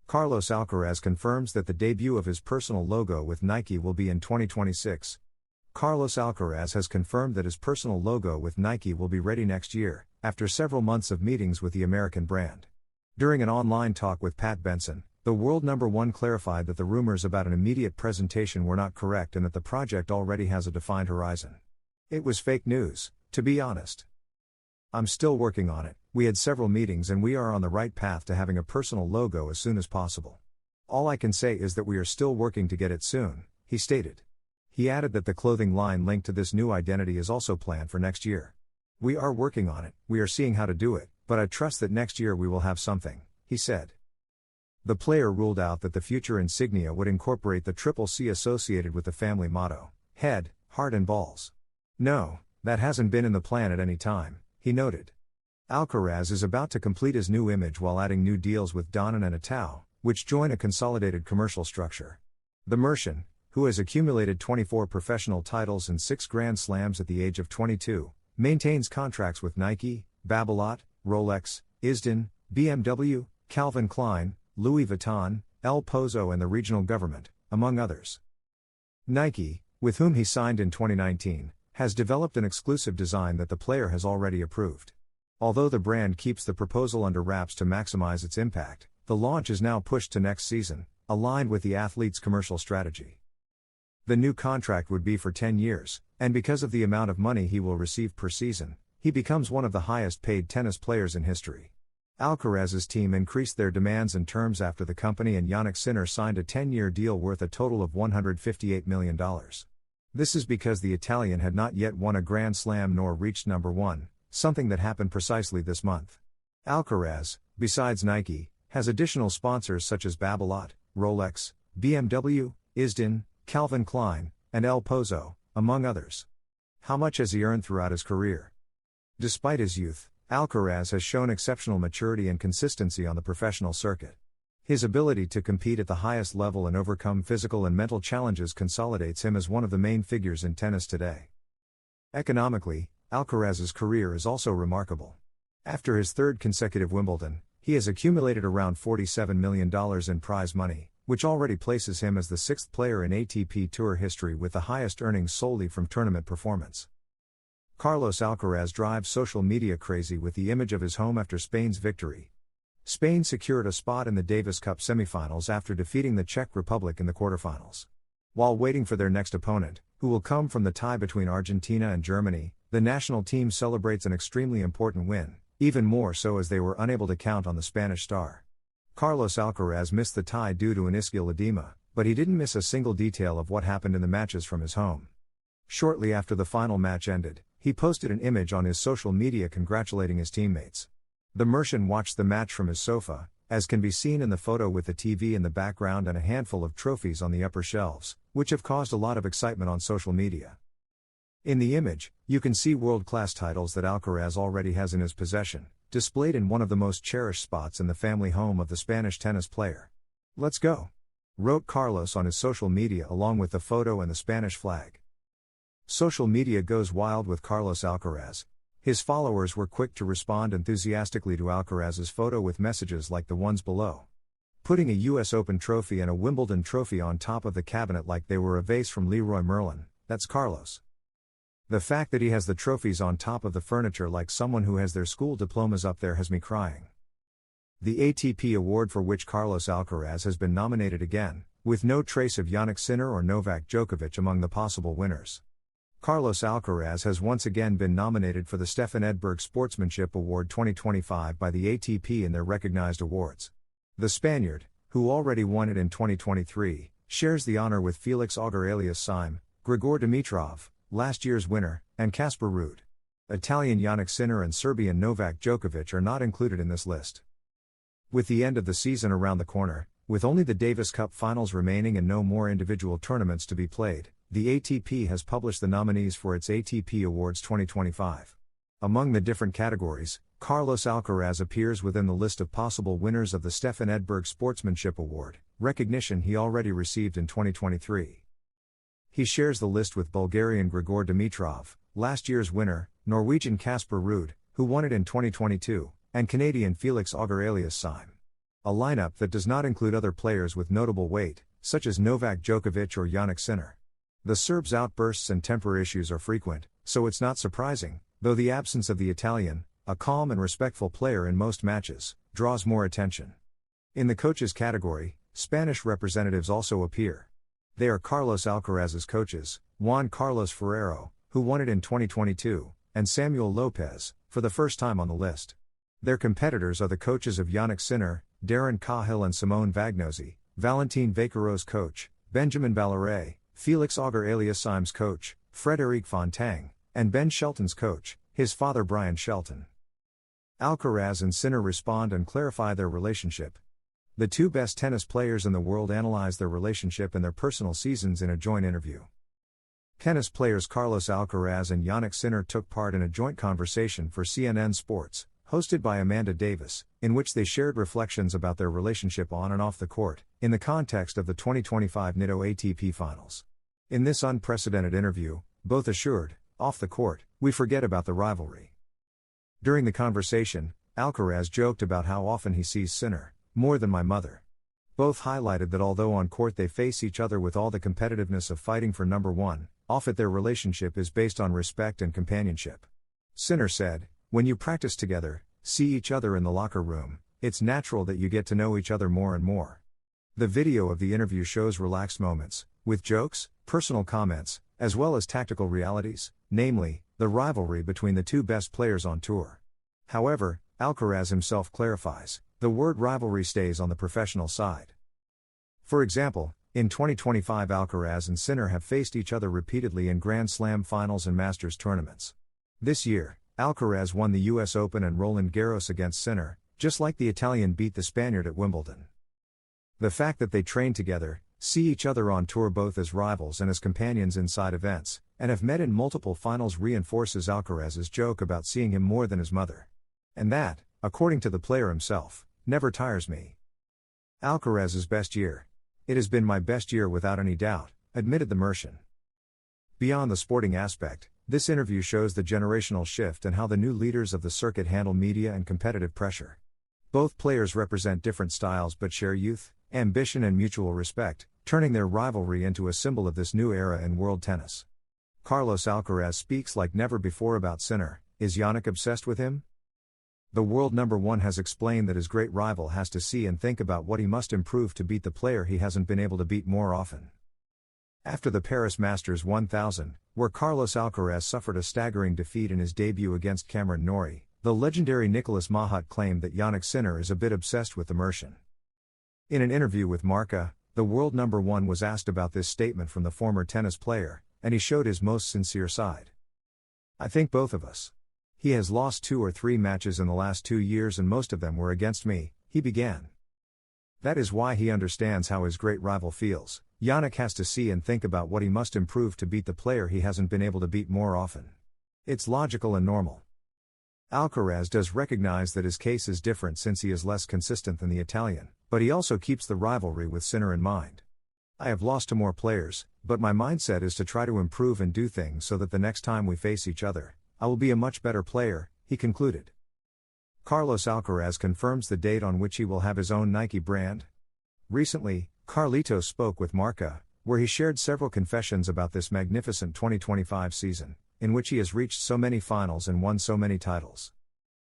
Carlos Alcaraz confirms that the debut of his personal logo with Nike will be in 2026. Carlos Alcaraz has confirmed that his personal logo with Nike will be ready next year, after several months of meetings with the American brand. During an online talk with Pat Benson, the world number one clarified that the rumors about an immediate presentation were not correct and that the project already has a defined horizon. It was fake news, to be honest. I'm still working on it, we had several meetings and we are on the right path to having a personal logo as soon as possible. All I can say is that we are still working to get it soon, he stated. He added that the clothing line linked to this new identity is also planned for next year. We are working on it, we are seeing how to do it, but I trust that next year we will have something, he said. The player ruled out that the future insignia would incorporate the Triple C associated with the family motto, head, heart and balls. No, that hasn't been in the plan at any time, he noted. Alcaraz is about to complete his new image while adding new deals with Danone and Itaú, which join a consolidated commercial structure. The Merchant, who has accumulated 24 professional titles and 6 Grand Slams at the age of 22, maintains contracts with Nike, Babolat, Rolex, Isden, BMW, Calvin Klein, Louis Vuitton, El Pozo and the regional government, among others. Nike, with whom he signed in 2019, has developed an exclusive design that the player has already approved. Although the brand keeps the proposal under wraps to maximize its impact, the launch is now pushed to next season, aligned with the athlete's commercial strategy. The new contract would be for 10 years, and because of the amount of money he will receive per season, he becomes one of the highest paid tennis players in history. Alcaraz's team increased their demands and terms after the company and Jannik Sinner signed a 10-year deal worth a total of $158 million. This is because the Italian had not yet won a Grand Slam nor reached number one, something that happened precisely this month. Alcaraz, besides Nike, has additional sponsors such as Babolat, Rolex, BMW, Isden, Calvin Klein, and El Pozo, among others. How much has he earned throughout his career? Despite his youth, Alcaraz has shown exceptional maturity and consistency on the professional circuit. His ability to compete at the highest level and overcome physical and mental challenges consolidates him as one of the main figures in tennis today. Economically, Alcaraz's career is also remarkable. After his third consecutive Wimbledon, he has accumulated around $47 million in prize money, which already places him as the sixth player in ATP Tour history with the highest earnings solely from tournament performance. Carlos Alcaraz drives social media crazy with the image of his home after Spain's victory. Spain secured a spot in the Davis Cup semifinals after defeating the Czech Republic in the quarterfinals. While waiting for their next opponent, who will come from the tie between Argentina and Germany, the national team celebrates an extremely important win, even more so as they were unable to count on the Spanish star. Carlos Alcaraz missed the tie due to an ischial edema, but he didn't miss a single detail of what happened in the matches from his home. Shortly after the final match ended, he posted an image on his social media congratulating his teammates. The Merchant watched the match from his sofa, as can be seen in the photo with the TV in the background and a handful of trophies on the upper shelves, which have caused a lot of excitement on social media. In the image, you can see world-class titles that Alcaraz already has in his possession, displayed in one of the most cherished spots in the family home of the Spanish tennis player. "Let's go," wrote Carlos on his social media along with the photo and the Spanish flag. Social media goes wild with Carlos Alcaraz. His followers were quick to respond enthusiastically to Alcaraz's photo with messages like the ones below. Putting a US Open trophy and a Wimbledon trophy on top of the cabinet like they were a vase from Leroy Merlin, that's Carlos. The fact that he has the trophies on top of the furniture like someone who has their school diplomas up there has me crying. The ATP award for which Carlos Alcaraz has been nominated again, with no trace of Jannik Sinner or Novak Djokovic among the possible winners. Carlos Alcaraz has once again been nominated for the Stefan Edberg Sportsmanship Award 2025 by the ATP in their recognized awards. The Spaniard, who already won it in 2023, shares the honor with Felix Auger alias Sime, Grigor Dimitrov, last year's winner, and Casper Ruud. Italian Jannik Sinner and Serbian Novak Djokovic are not included in this list. With the end of the season around the corner, with only the Davis Cup finals remaining and no more individual tournaments to be played, the ATP has published the nominees for its ATP Awards 2025. Among the different categories, Carlos Alcaraz appears within the list of possible winners of the Stefan Edberg Sportsmanship Award, recognition he already received in 2023. He shares the list with Bulgarian Grigor Dimitrov, last year's winner, Norwegian Casper Ruud, who won it in 2022, and Canadian Felix Auger alias Sime. a lineup that does not include other players with notable weight, such as Novak Djokovic or Jannik Sinner. The Serbs' outbursts and temper issues are frequent, so it's not surprising, though the absence of the Italian, a calm and respectful player in most matches, draws more attention. In the coaches category, Spanish representatives also appear. They are Carlos Alcaraz's coaches, Juan Carlos Ferrero, who won it in 2022, and Samuel Lopez, for the first time on the list. Their competitors are the coaches of Jannik Sinner, Darren Cahill and Simone Vagnozzi, Valentin Vaquero's coach, Benjamin Ballaret, Felix Auger-Aliassime's coach, Frédéric Fontang, and Ben Shelton's coach, his father Brian Shelton. Alcaraz and Sinner respond and clarify their relationship. The two best tennis players in the world analyze their relationship and their personal seasons in a joint interview. Tennis players Carlos Alcaraz and Jannik Sinner took part in a joint conversation for CNN Sports, hosted by Amanda Davis, in which they shared reflections about their relationship on and off the court, in the context of the 2025 NITO ATP Finals. In this unprecedented interview, both assured, off the court, we forget about the rivalry. During the conversation, Alcaraz joked about how often he sees Sinner, more than my mother. Both highlighted that although on court they face each other with all the competitiveness of fighting for number one, off it their relationship is based on respect and companionship. Sinner said, "When you practice together, see each other in the locker room, it's natural that you get to know each other more and more." The video of the interview shows relaxed moments, with jokes, personal comments, as well as tactical realities, namely, the rivalry between the two best players on tour. However, Alcaraz himself clarifies, the word rivalry stays on the professional side. For example, in 2025 Alcaraz and Sinner have faced each other repeatedly in Grand Slam finals and Masters tournaments. This year, Alcaraz won the US Open and Roland Garros against Sinner, just like the Italian beat the Spaniard at Wimbledon. The fact that they train together, see each other on tour both as rivals and as companions inside events, and have met in multiple finals reinforces Alcaraz's joke about seeing him more than his mother. And that, according to the player himself, never tires me. Alcaraz's best year. It has been my best year without any doubt, admitted the Mercian. Beyond the sporting aspect, this interview shows the generational shift and how the new leaders of the circuit handle media and competitive pressure. Both players represent different styles but share youth, ambition and mutual respect, turning their rivalry into a symbol of this new era in world tennis. Carlos Alcaraz speaks like never before about Sinner. Is Jannik obsessed with him? The world number one has explained that his great rival has to see and think about what he must improve to beat the player he hasn't been able to beat more often. After the Paris Masters 1000, where Carlos Alcaraz suffered a staggering defeat in his debut against Cameron Norrie, the legendary Nicolas Mahut claimed that Jannik Sinner is a bit obsessed with the Mercian. In an interview with Marca, the world number one was asked about this statement from the former tennis player, and he showed his most sincere side. "I think both of us. He has lost 2 or 3 matches in the last 2 years and most of them were against me," he began. That is why he understands how his great rival feels. Jannik has to see and think about what he must improve to beat the player he hasn't been able to beat more often. It's logical and normal. Alcaraz does recognize that his case is different since he is less consistent than the Italian, but he also keeps the rivalry with Sinner in mind. "I have lost to more players, but my mindset is to try to improve and do things so that the next time we face each other, I will be a much better player," he concluded. Carlos Alcaraz confirms the date on which he will have his own Nike brand. Recently, Carlitos spoke with Marca, where he shared several confessions about this magnificent 2025 season, in which he has reached so many finals and won so many titles.